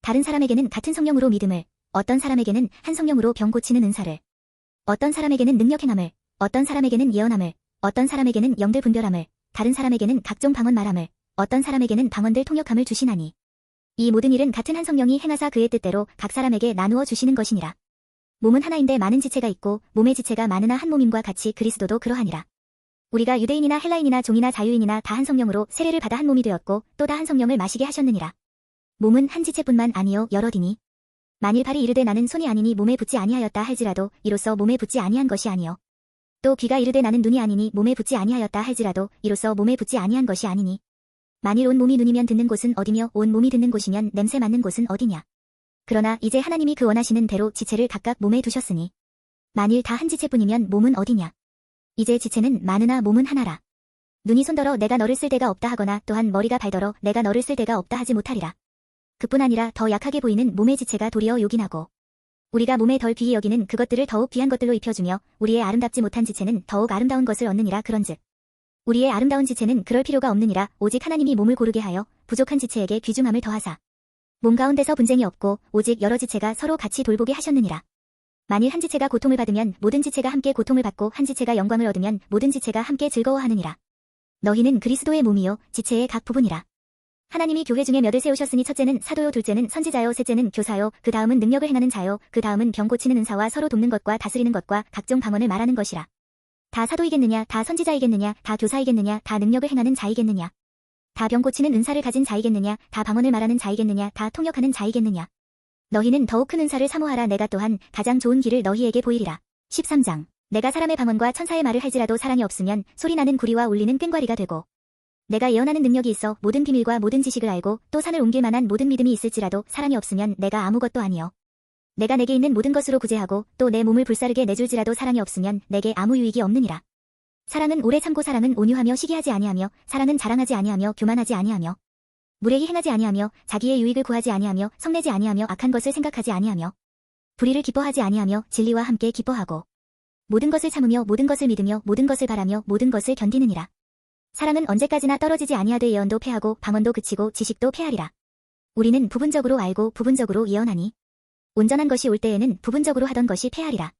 다른 사람에게는 같은 성령으로 믿음을 어떤 사람에게는 한 성령으로 병 고치는 은사를 어떤 사람에게는 능력 행함을 어떤 사람에게는 예언함을 어떤 사람에게는 영들 분별함을 다른 사람에게는 각종 방언 말함을 어떤 사람에게는 방언들 통역함을 주시나니 이 모든 일은 같은 한 성령이 행하사 그의 뜻대로 각 사람에게 나누어 주시는 것이니라. 몸은 하나인데 많은 지체가 있고 몸의 지체가 많으나 한 몸임과 같이 그리스도도 그러하니라. 우리가 유대인이나 헬라인이나 종이나 자유인이나 다 한 성령으로 세례를 받아 한 몸이 되었고 또 다 한 성령을 마시게 하셨느니라. 몸은 한 지체뿐만 아니요 여럿이니 만일 발이 이르되 나는 손이 아니니 몸에 붙지 아니하였다 할지라도 이로써 몸에 붙지 아니한 것이 아니요 또 귀가 이르되 나는 눈이 아니니 몸에 붙지 아니하였다 할지라도 이로써 몸에 붙지 아니한 것이 아니니 만일 온 몸이 눈이면 듣는 곳은 어디며 온 몸이 듣는 곳이면 냄새 맡는 곳은 어디냐. 그러나 이제 하나님이 그 원하시는 대로 지체를 각각 몸에 두셨으니 만일 다 한 지체뿐이면 몸은 어디냐. 이제 지체는 많으나 몸은 하나라. 눈이 손더러 내가 너를 쓸 데가 없다 하거나 또한 머리가 발더러 내가 너를 쓸 데가 없다 하지 못하리라. 그뿐 아니라 더 약하게 보이는 몸의 지체가 도리어 요긴하고 우리가 몸에 덜 귀히 여기는 그것들을 더욱 귀한 것들로 입혀주며 우리의 아름답지 못한 지체는 더욱 아름다운 것을 얻느니라. 그런즉 우리의 아름다운 지체는 그럴 필요가 없느니라. 오직 하나님이 몸을 고르게 하여 부족한 지체에게 귀중함을 더하사 몸 가운데서 분쟁이 없고 오직 여러 지체가 서로 같이 돌보게 하셨느니라. 만일 한 지체가 고통을 받으면 모든 지체가 함께 고통을 받고 한 지체가 영광을 얻으면 모든 지체가 함께 즐거워하느니라. 너희는 그리스도의 몸이요 지체의 각 부분이라. 하나님이 교회 중에 몇을 세우셨으니 첫째는 사도요, 둘째는 선지자요, 셋째는 교사요, 그 다음은 능력을 행하는 자요, 그 다음은 병 고치는 은사와 서로 돕는 것과 다스리는 것과 각종 방언을 말하는 것이라. 다 사도이겠느냐, 다 선지자이겠느냐, 다 교사이겠느냐, 다 능력을 행하는 자이겠느냐, 다 병 고치는 은사를 가진 자이겠느냐, 다 방언을 말하는 자이겠느냐, 다 통역하는 자이겠느냐. 너희는 더욱 큰 은사를 사모하라. 내가 또한 가장 좋은 길을 너희에게 보이리라. 13장. 내가 사람의 방언과 천사의 말을 할지라도 사랑이 없으면 소리나는 구리와 울리는 꽹과리가 되고 내가 예언하는 능력이 있어 모든 비밀과 모든 지식을 알고 또 산을 옮길 만한 모든 믿음이 있을지라도 사랑이 없으면 내가 아무것도 아니요. 내가 내게 있는 모든 것으로 구제하고 또 내 몸을 불사르게 내줄지라도 사랑이 없으면 내게 아무 유익이 없느니라. 사랑은 오래 참고 사랑은 온유하며 시기하지 아니하며 사랑은 자랑하지 아니하며 교만하지 아니하며 무례히 행하지 아니하며 자기의 유익을 구하지 아니하며 성내지 아니하며 악한 것을 생각하지 아니하며 불의를 기뻐하지 아니하며 진리와 함께 기뻐하고 모든 것을 참으며 모든 것을 믿으며 모든 것을 바라며 모든 것을 견디느니라. 사랑은 언제까지나 떨어지지 아니하되 예언도 패하고 방언도 그치고 지식도 패하리라. 우리는 부분적으로 알고 부분적으로 예언하니 온전한 것이 올 때에는 부분적으로 하던 것이 패하리라.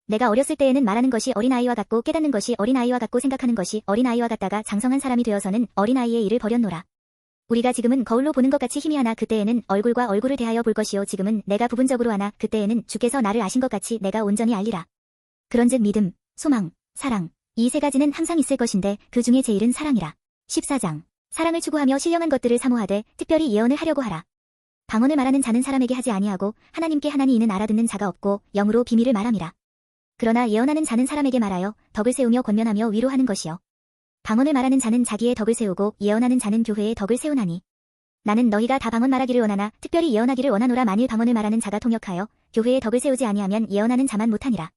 내가 어렸을 때에는 말하는 것이 어린아이와 같고 깨닫는 것이 어린아이와 같고 생각하는 것이 어린아이와 같다가 장성한 사람이 되어서는 어린아이의 일을 버렸노라. 우리가 지금은 거울로 보는 것 같이 희미하나 그때에는 얼굴과 얼굴을 대하여 볼 것이요 지금은 내가 부분적으로 하나 그때에는 주께서 나를 아신 것 같이 내가 온전히 알리라. 그런즉 믿음, 소망, 사랑 이 세 가지는 항상 있을 것인데 그 중에 제일은 사랑이라. 14장. 사랑을 추구하며 신령한 것들을 사모하되 특별히 예언을 하려고 하라. 방언을 말하는 자는 사람에게 하지 아니하고 하나님께 하나니 이는 알아듣는 자가 없고 영으로 비밀을 말함이라. 그러나 예언하는 자는 사람에게 말하여 덕을 세우며 권면하며 위로하는 것이요. 방언을 말하는 자는 자기의 덕을 세우고 예언하는 자는 교회의 덕을 세우나니. 나는 너희가 다 방언 말하기를 원하나 특별히 예언하기를 원하노라. 만일 방언을 말하는 자가 통역하여 교회의 덕을 세우지 아니하면 예언하는 자만 못하니라.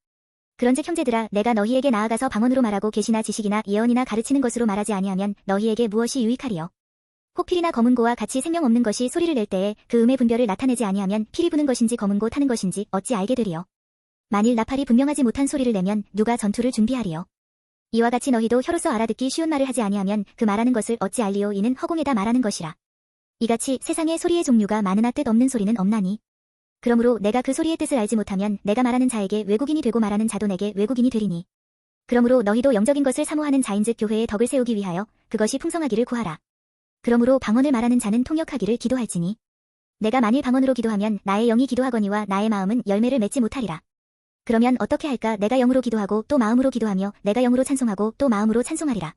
그런즉 형제들아 내가 너희에게 나아가서 방언으로 말하고 계시나 지식이나 예언이나 가르치는 것으로 말하지 아니하면 너희에게 무엇이 유익하리요. 혹 필이나 검은 고와 같이 생명 없는 것이 소리를 낼 때에 그 음의 분별을 나타내지 아니하면 필이 부는 것인지 검은 고 타는 것인지 어찌 알게 되리요. 만일 나팔이 분명하지 못한 소리를 내면 누가 전투를 준비하리요. 이와 같이 너희도 혀로서 알아듣기 쉬운 말을 하지 아니하면 그 말하는 것을 어찌 알리요. 이는 허공에다 말하는 것이라. 이같이 세상에 소리의 종류가 많으나 뜻 없는 소리는 없나니. 그러므로 내가 그 소리의 뜻을 알지 못하면 내가 말하는 자에게 외국인이 되고 말하는 자도 내게 외국인이 되리니. 그러므로 너희도 영적인 것을 사모하는 자인즉 교회의 덕을 세우기 위하여 그것이 풍성하기를 구하라. 그러므로 방언을 말하는 자는 통역하기를 기도할지니. 내가 만일 방언으로 기도하면 나의 영이 기도하거니와 나의 마음은 열매를 맺지 못하리라. 그러면 어떻게 할까. 내가 영으로 기도하고 또 마음으로 기도하며 내가 영으로 찬송하고 또 마음으로 찬송하리라.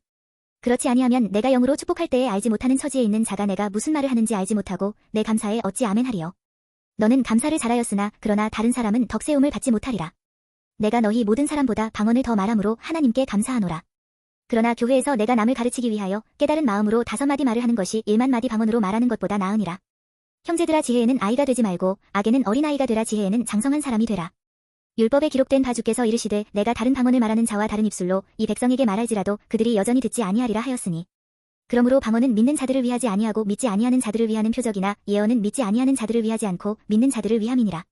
그렇지 아니하면 내가 영으로 축복할 때에 알지 못하는 처지에 있는 자가 내가 무슨 말을 하는지 알지 못하고 내 감사에 어찌 아멘하리요. 너는 감사를 잘하였으나 그러나 다른 사람은 덕세움을 받지 못하리라. 내가 너희 모든 사람보다 방언을 더 말함으로 하나님께 감사하노라. 그러나 교회에서 내가 남을 가르치기 위하여 깨달은 마음으로 5마디 말을 하는 것이 1만 마디 방언으로 말하는 것보다 나으니라. 형제들아 지혜에는 아이가 되지 말고 악에는 어린아이가 되라. 지혜에는 장성한 사람이 되라. 율법에 기록된 바 주께서 이르시되 내가 다른 방언을 말하는 자와 다른 입술로 이 백성에게 말할지라도 그들이 여전히 듣지 아니하리라 하였으니. 그러므로 방언은 믿는 자들을 위하지 아니하고 믿지 아니하는 자들을 위하는 표적이나 예언은 믿지 아니하는 자들을 위하지 않고 믿는 자들을 위함이니라.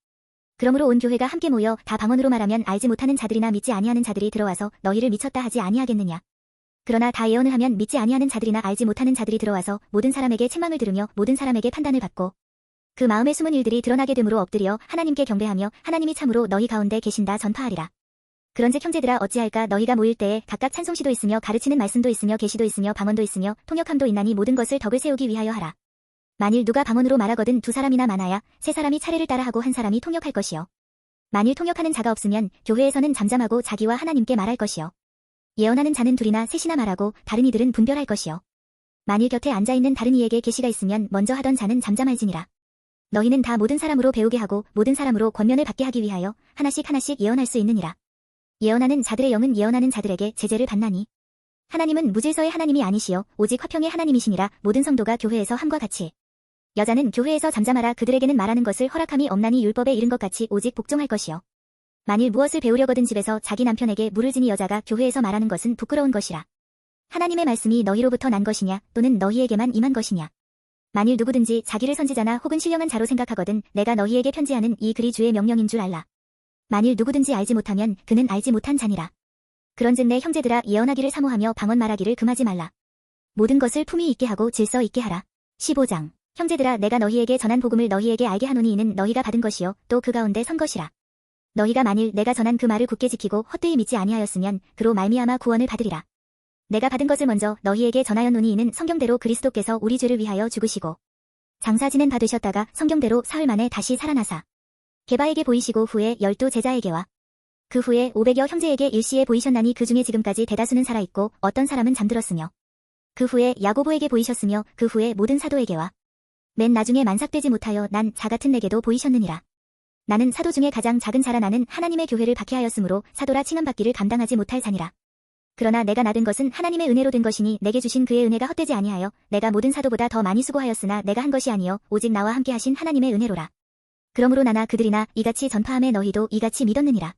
그러므로 온 교회가 함께 모여 다 방언으로 말하면 알지 못하는 자들이나 믿지 아니하는 자들이 들어와서 너희를 미쳤다 하지 아니하겠느냐. 그러나 다 예언을 하면 믿지 아니하는 자들이나 알지 못하는 자들이 들어와서 모든 사람에게 책망을 들으며 모든 사람에게 판단을 받고 그 마음의 숨은 일들이 드러나게 되므로 엎드려 하나님께 경배하며 하나님이 참으로 너희 가운데 계신다 전파하리라. 그런즉 형제들아 어찌할까. 너희가 모일 때에 각각 찬송시도 있으며 가르치는 말씀도 있으며 계시도 있으며 방언도 있으며 통역함도 있나니 모든 것을 덕을 세우기 위하여 하라. 만일 누가 방언으로 말하거든 2사람이나 많아야 3사람이 차례를 따라하고 1사람이 통역할 것이요. 만일 통역하는 자가 없으면 교회에서는 잠잠하고 자기와 하나님께 말할 것이요. 예언하는 자는 2이나 3이나 말하고 다른 이들은 분별할 것이요. 만일 곁에 앉아있는 다른 이에게 계시가 있으면 먼저 하던 자는 잠잠할지니라. 너희는 다 모든 사람으로 배우게 하고 모든 사람으로 권면을 받게 하기 위하여 하나씩 하나씩 예언할 수 있느니라. 예언하는 자들의 영은 예언하는 자들에게 제재를 받나니. 하나님은 무질서의 하나님이 아니시요 오직 화평의 하나님이시니라. 모든 성도가 교회에서 함과 같이 여자는 교회에서 잠잠하라. 그들에게는 말하는 것을 허락함이 없나니 율법에 이른 것 같이 오직 복종할 것이요. 만일 무엇을 배우려거든 집에서 자기 남편에게 물을 지니 여자가 교회에서 말하는 것은 부끄러운 것이라. 하나님의 말씀이 너희로부터 난 것이냐 또는 너희에게만 임한 것이냐. 만일 누구든지 자기를 선지자나 혹은 신령한 자로 생각하거든 내가 너희에게 편지하는 이 글이 주의 명령인 줄 알라. 만일 누구든지 알지 못하면 그는 알지 못한 자니라. 그런즉 내 형제들아 예언하기를 사모하며 방언 말하기를 금하지 말라. 모든 것을 품위 있게 하고 질서 있게 하라. 15장 형제들아 내가 너희에게 전한 복음을 너희에게 알게 하노니 이는 너희가 받은 것이요 또 그 가운데 선 것이라. 너희가 만일 내가 전한 그 말을 굳게 지키고 헛되이 믿지 아니하였으면 그로 말미암아 구원을 받으리라. 내가 받은 것을 먼저 너희에게 전하였노니 이는 성경대로 그리스도께서 우리 죄를 위하여 죽으시고 장사 지낸 바 되셨다가 성경대로 사흘 만에 다시 살아나사 게바에게 보이시고 후에 12 제자에게와 그 후에 500여 형제에게 일시에 보이셨나니 그 중에 지금까지 대다수는 살아있고 어떤 사람은 잠들었으며 그 후에 야고보에게 보이셨으며 그 후에 모든 사도에게와 맨 나중에 만삭되지 못하여 난 자 같은 내게도 보이셨느니라. 나는 사도 중에 가장 작은 자라. 나는 하나님의 교회를 박해하였으므로 사도라 칭함받기를 감당하지 못할 자니라. 그러나 내가 나된 것은 하나님의 은혜로 된 것이니 내게 주신 그의 은혜가 헛되지 아니하여 내가 모든 사도보다 더 많이 수고하였으나 내가 한 것이 아니요 오직 나와 함께 하신 하나님의 은혜로라. 그러므로 나나 그들이나 이같이 전파함에 너희도 이같이 믿었느니라.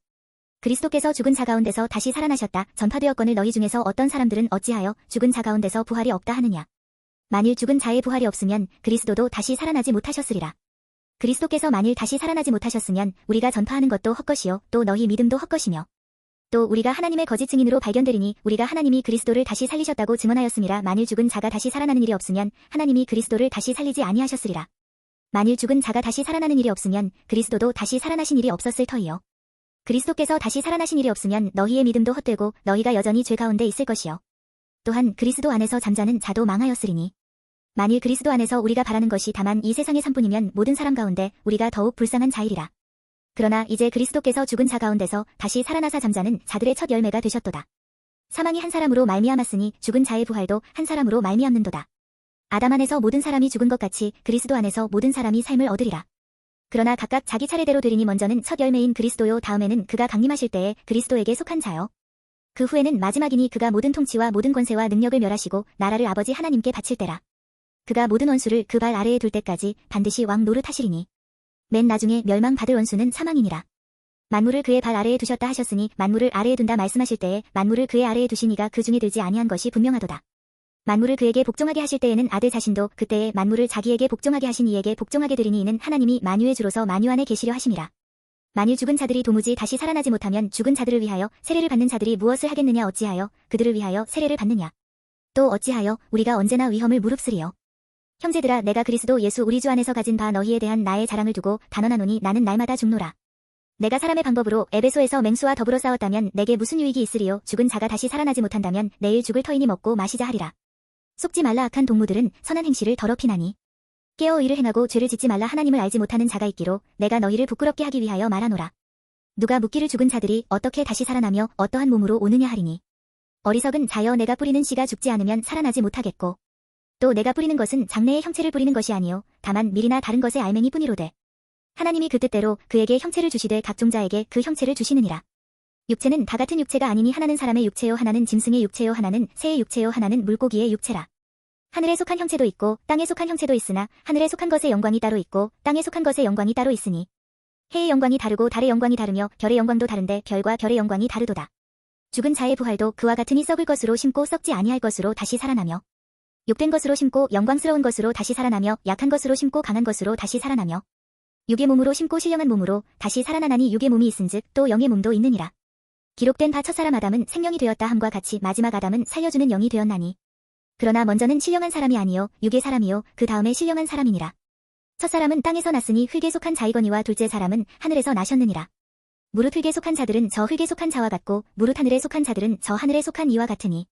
그리스도께서 죽은 자 가운데서 다시 살아나셨다. 전파되었거늘 너희 중에서 어떤 사람들은 어찌하여 죽은 자 가운데서 부활이 없다 하느냐. 만일 죽은 자의 부활이 없으면 그리스도도 다시 살아나지 못하셨으리라. 그리스도께서 만일 다시 살아나지 못하셨으면 우리가 전파하는 것도 헛것이요 또 너희 믿음도 헛것이며 또 우리가 하나님의 거짓 증인으로 발견되리니 우리가 하나님이 그리스도를 다시 살리셨다고 증언하였음이라. 만일 죽은 자가 다시 살아나는 일이 없으면 하나님이 그리스도를 다시 살리지 아니하셨으리라. 만일 죽은 자가 다시 살아나는 일이 없으면 그리스도도 다시 살아나신 일이 없었을 터이요. 그리스도께서 다시 살아나신 일이 없으면 너희의 믿음도 헛되고 너희가 여전히 죄 가운데 있을 것이요. 또한 그리스도 안에서 잠자는 자도 망하였으리니 만일 그리스도 안에서 우리가 바라는 것이 다만 이 세상의 삶뿐이면 모든 사람 가운데 우리가 더욱 불쌍한 자이리라. 그러나 이제 그리스도께서 죽은 자 가운데서 다시 살아나사 잠자는 자들의 첫 열매가 되셨도다. 사망이 한 사람으로 말미암았으니 죽은 자의 부활도 한 사람으로 말미암는도다. 아담 안에서 모든 사람이 죽은 것 같이 그리스도 안에서 모든 사람이 삶을 얻으리라. 그러나 각각 자기 차례대로 되리니 먼저는 첫 열매인 그리스도요 다음에는 그가 강림하실 때에 그리스도에게 속한 자요. 그 후에는 마지막이니 그가 모든 통치와 모든 권세와 능력을 멸하시고 나라를 아버지 하나님께 바칠 때라. 그가 모든 원수를 그 발 아래에 둘 때까지 반드시 왕 노릇하시리니 맨 나중에 멸망받을 원수는 사망이니라. 만물을 그의 발 아래에 두셨다 하셨으니 만물을 아래에 둔다 말씀하실 때에 만물을 그의 아래에 두시니가 그 중에 들지 아니한 것이 분명하도다. 만물을 그에게 복종하게 하실 때에는 아들 자신도 그때에 만물을 자기에게 복종하게 하신 이에게 복종하게 되리니 이는 하나님이 만유의 주로서 만유 안에 계시려 하심이라. 만일 죽은 자들이 도무지 다시 살아나지 못하면 죽은 자들을 위하여 세례를 받는 자들이 무엇을 하겠느냐. 어찌하여 그들을 위하여 세례를 받느냐. 또 어찌하여 우리가 언제나 위험을 무릅쓰리요. 형제들아 내가 그리스도 예수 우리 주 안에서 가진 바 너희에 대한 나의 자랑을 두고 단언하노니 나는 날마다 죽노라. 내가 사람의 방법으로 에베소에서 맹수와 더불어 싸웠다면 내게 무슨 유익이 있으리요. 죽은 자가 다시 살아나지 못한다면 내일 죽을 터이니 먹고 마시자 하리라. 속지 말라. 악한 동무들은 선한 행실을 더럽히나니 깨어 의를 행하고 죄를 짓지 말라. 하나님을 알지 못하는 자가 있기로 내가 너희를 부끄럽게 하기 위하여 말하노라. 누가 묻기를 죽은 자들이 어떻게 다시 살아나며 어떠한 몸으로 오느냐 하리니 어리석은 자여 내가 뿌리는 씨가 죽지 않으면 살아나지 못하겠고 또 내가 뿌리는 것은 장래의 형체를 뿌리는 것이 아니요 다만 밀이나 다른 것의 알맹이 뿐이로되 하나님이 그 뜻대로 그에게 형체를 주시되 각 종자에게 그 형체를 주시느니라. 육체는 다 같은 육체가 아니니 하나는 사람의 육체요 하나는 짐승의 육체요 하나는 새의 육체요 하나는 물고기의 육체라. 하늘에 속한 형체도 있고 땅에 속한 형체도 있으나 하늘에 속한 것의 영광이 따로 있고 땅에 속한 것의 영광이 따로 있으니 해의 영광이 다르고 달의 영광이 다르며 별의 영광도 다른데 별과 별의 영광이 다르도다. 죽은 자의 부활도 그와 같으니 썩을 것으로 심고 썩지 아니할 것으로 다시 살아나며 욕된 것으로 심고 영광스러운 것으로 다시 살아나며 약한 것으로 심고 강한 것으로 다시 살아나며 육의 몸으로 심고 신령한 몸으로 다시 살아나나니 육의 몸이 있은즉 또 영의 몸도 있느니라. 기록된 바 첫사람 아담은 생명이 되었다 함과 같이 마지막 아담은 살려주는 영이 되었나니 그러나 먼저는 신령한 사람이 아니요 육의 사람이요 그 다음에 신령한 사람이니라. 첫사람은 땅에서 났으니 흙에 속한 자이거니와 둘째 사람은 하늘에서 나셨느니라. 무릇 흙에 속한 자들은 저 흙에 속한 자와 같고 무릇 하늘에 속한 자들은 저 하늘에 속한 이와 같으니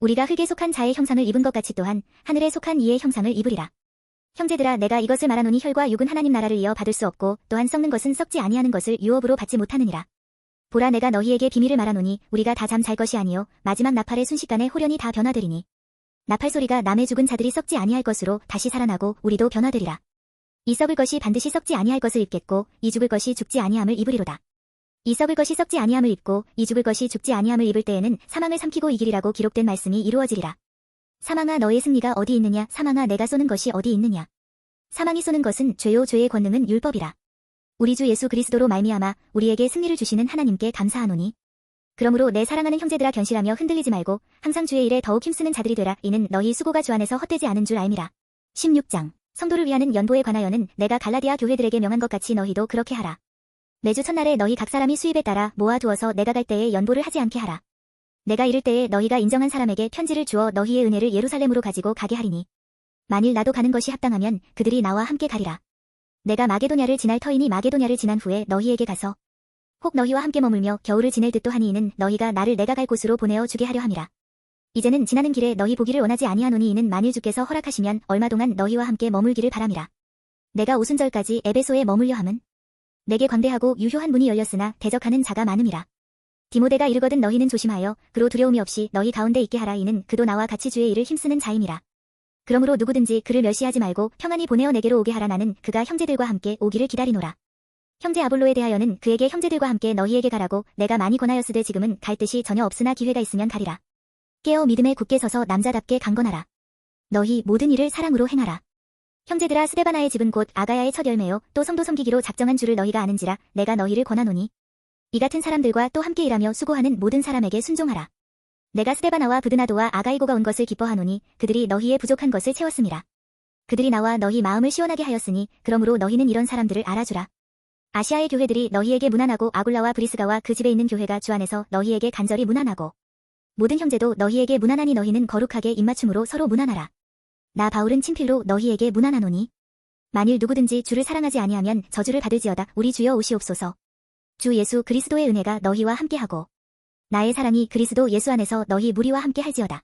우리가 흙에 속한 자의 형상을 입은 것 같이 또한 하늘에 속한 이의 형상을 입으리라. 형제들아 내가 이것을 말하노니 혈과 육은 하나님 나라를 이어 받을 수 없고 또한 썩는 것은 썩지 아니하는 것을 유업으로 받지 못하느니라. 보라 내가 너희에게 비밀을 말하노니 우리가 다 잠 잘 것이 아니요 마지막 나팔의 순식간에 호련히 다 변화되리니 나팔 소리가 남의 죽은 자들이 썩지 아니할 것으로 다시 살아나고 우리도 변화되리라. 이 썩을 것이 반드시 썩지 아니할 것을 입겠고 이 죽을 것이 죽지 아니함을 입으리로다. 이 썩을 것이 썩지 아니함을 입고 이 죽을 것이 죽지 아니함을 입을 때에는 사망을 삼키고 이기리라고 기록된 말씀이 이루어지리라. 사망아 너의 승리가 어디 있느냐? 사망아 내가 쏘는 것이 어디 있느냐? 사망이 쏘는 것은 죄요 죄의 권능은 율법이라. 우리 주 예수 그리스도로 말미암아 우리에게 승리를 주시는 하나님께 감사하노니. 그러므로 내 사랑하는 형제들아 견실하며 흔들리지 말고 항상 주의 일에 더욱 힘쓰는 자들이 되라. 이는 너희 수고가 주 안에서 헛되지 않은 줄 알미라. 16장 성도를 위하는 연보에 관하여는 내가 갈라디아 교회들에게 명한 것 같이 너희도 그렇게 하라. 매주 첫날에 너희 각 사람이 수입에 따라 모아두어서 내가 갈 때에 연보를 하지 않게 하라. 내가 이를 때에 너희가 인정한 사람에게 편지를 주어 너희의 은혜를 예루살렘으로 가지고 가게 하리니. 만일 나도 가는 것이 합당하면 그들이 나와 함께 가리라. 내가 마게도냐를 지날 터이니 마게도냐를 지난 후에 너희에게 가서 혹 너희와 함께 머물며 겨울을 지낼 듯도 하니 이는 너희가 나를 내가 갈 곳으로 보내어 주게 하려 함이라. 이제는 지나는 길에 너희 보기를 원하지 아니하노니 이는 만일 주께서 허락하시면 얼마 동안 너희와 함께 머물기를 바람이라. 내가 오순절까지 에베소에 머물려 함은 내게 광대하고 유효한 문이 열렸으나 대적하는 자가 많음이라. 디모데가 이르거든 너희는 조심하여 그로 두려움이 없이 너희 가운데 있게 하라. 이는 그도 나와 같이 주의 일을 힘쓰는 자임이라. 그러므로 누구든지 그를 멸시하지 말고 평안히 보내어 내게로 오게 하라. 나는 그가 형제들과 함께 오기를 기다리노라. 형제 아볼로에 대하여는 그에게 형제들과 함께 너희에게 가라고 내가 많이 권하였으되 지금은 갈 뜻이 전혀 없으나 기회가 있으면 가리라. 깨어 믿음에 굳게 서서 남자답게 강건하라. 너희 모든 일을 사랑으로 행하라. 형제들아 스데바나의 집은 곧 아가야의 첫 열매요 또 성도 섬기기로 작정한 줄을 너희가 아는지라. 내가 너희를 권하노니 이 같은 사람들과 또 함께 일하며 수고하는 모든 사람에게 순종하라. 내가 스데바나와 브드나도와 아가이고가 온 것을 기뻐하노니 그들이 너희의 부족한 것을 채웠음이라. 그들이 나와 너희 마음을 시원하게 하였으니 그러므로 너희는 이런 사람들을 알아주라. 아시아의 교회들이 너희에게 문안하고 아굴라와 브리스가와 그 집에 있는 교회가 주 안에서 너희에게 간절히 문안하고 모든 형제도 너희에게 문안하니 너희는 거룩하게 입맞춤으로 서로 문안하라. 나 바울은 친필로 너희에게 문안하노니 만일 누구든지 주를 사랑하지 아니하면 저주를 받을지어다. 우리 주여 오시옵소서. 주 예수 그리스도의 은혜가 너희와 함께하고 나의 사랑이 그리스도 예수 안에서 너희 무리와 함께 할지어다.